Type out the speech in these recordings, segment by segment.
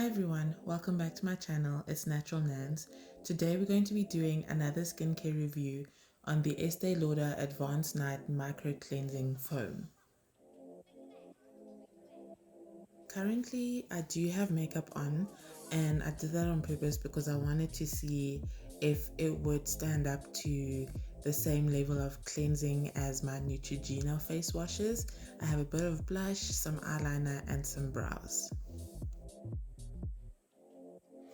Hi everyone, welcome back to my channel. It's NaturalNanz. Today we're going to be doing another skincare review on the Estee Lauder Advanced Night Micro Cleansing Foam. Currently I do have makeup on, and I did that on purpose because I wanted to see if it would stand up to the same level of cleansing as my Neutrogena face washes. I have a bit of blush, some eyeliner and some brows.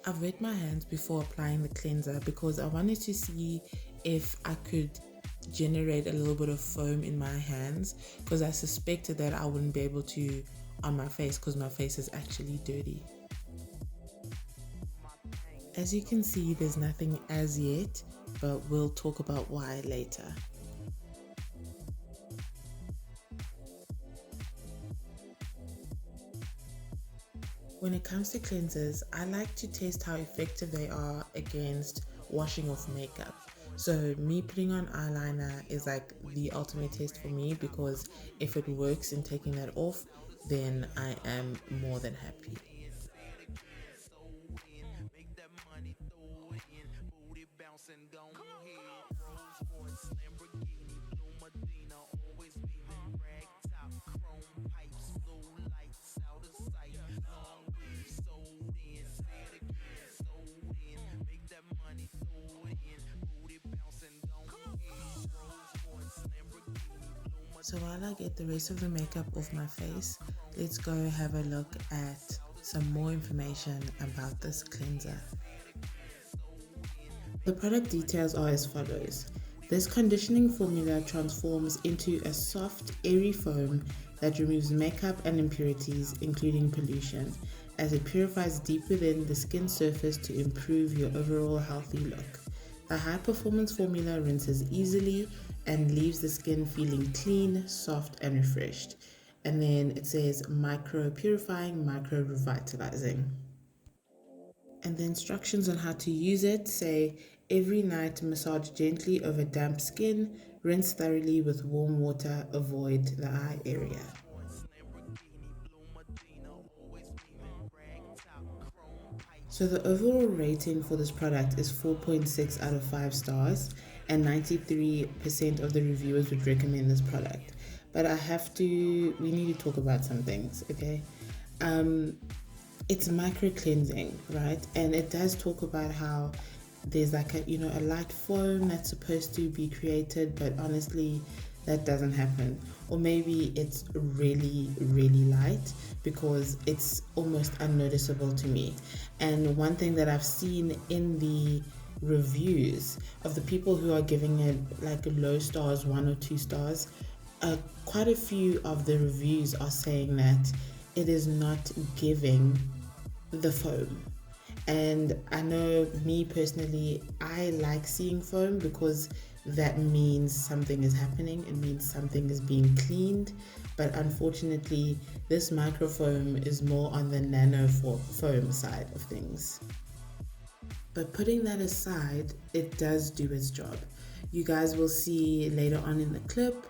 I've wet my hands before applying the cleanser because I wanted to see if I could generate a little bit of foam in my hands, because I suspected that I wouldn't be able to on my face because my face is actually dirty. As you can see, there's nothing as yet, but we'll talk about why later. When it comes to cleansers, I like to test how effective they are against washing off makeup. So me putting on eyeliner is like the ultimate test for me, because if it works in taking that off, then I am more than happy. So while I get the rest of the makeup off my face, let's go have a look at some more information about this cleanser. The product details are as follows. This conditioning formula transforms into a soft, airy foam that removes makeup and impurities, including pollution, as it purifies deep within the skin surface to improve your overall healthy look. The high-performance formula rinses easily and leaves the skin feeling clean, soft, and refreshed. And then it says micro-purifying, micro-revitalizing. And the instructions on how to use it say, every night massage gently over damp skin, rinse thoroughly with warm water, avoid the eye area. So the overall rating for this product is 4.6 out of 5 stars, and 93% of the reviewers would recommend this product. But we need to talk about some things, okay? It's micro cleansing, right? And it does talk about how there's like a light foam that's supposed to be created, but honestly that doesn't happen. Or maybe it's really, really light because it's almost unnoticeable to me. And one thing that I've seen in the reviews of the people who are giving it like low stars, 1 or 2 stars, quite a few of the reviews are saying that it is not giving the foam. And I know me personally, I like seeing foam because that means something is happening. It means something is being cleaned. But unfortunately, this microfoam is more on the nano foam side of things. But putting that aside, it does do its job. You guys will see later on in the clip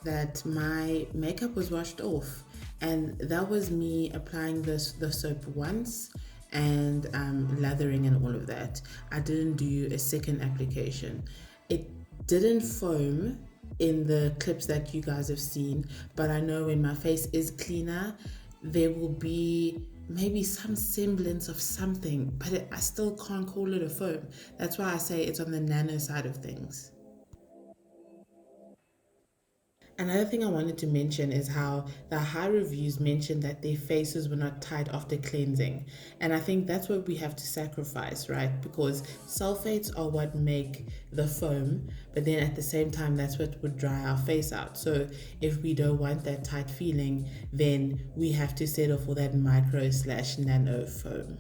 that my makeup was washed off, and that was me applying the soap once and lathering and all of that. I didn't do a second application. It didn't foam in the clips that you guys have seen, but I know when my face is cleaner, there will be maybe some semblance of something, but I still can't call it a foam. That's why I say it's on the nano side of things. Another thing I wanted to mention is how the high reviews mentioned that their faces were not tight after cleansing. And I think that's what we have to sacrifice, right? Because sulfates are what make the foam, but then at the same time, that's what would dry our face out. So if we don't want that tight feeling, then we have to settle for that micro/nano foam.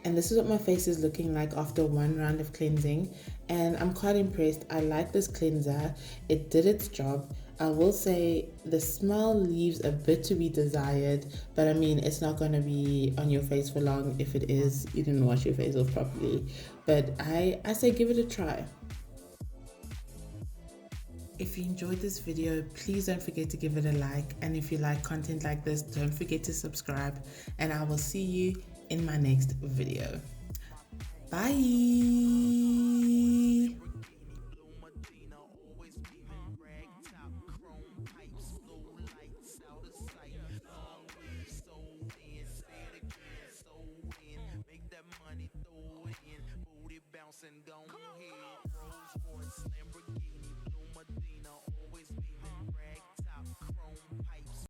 And this is what my face is looking like after one round of cleansing, and I'm quite impressed. I like this cleanser. It did its job. I will say the smell leaves a bit to be desired, but I mean, it's not going to be on your face for long. If it is, you didn't wash your face off properly. But I say give it a try. If you enjoyed this video, please don't forget to give it a like. And if you like content like this, don't forget to subscribe. And I will see you in my next video. Bye. Bouncing, go ahead. Rolls Royce,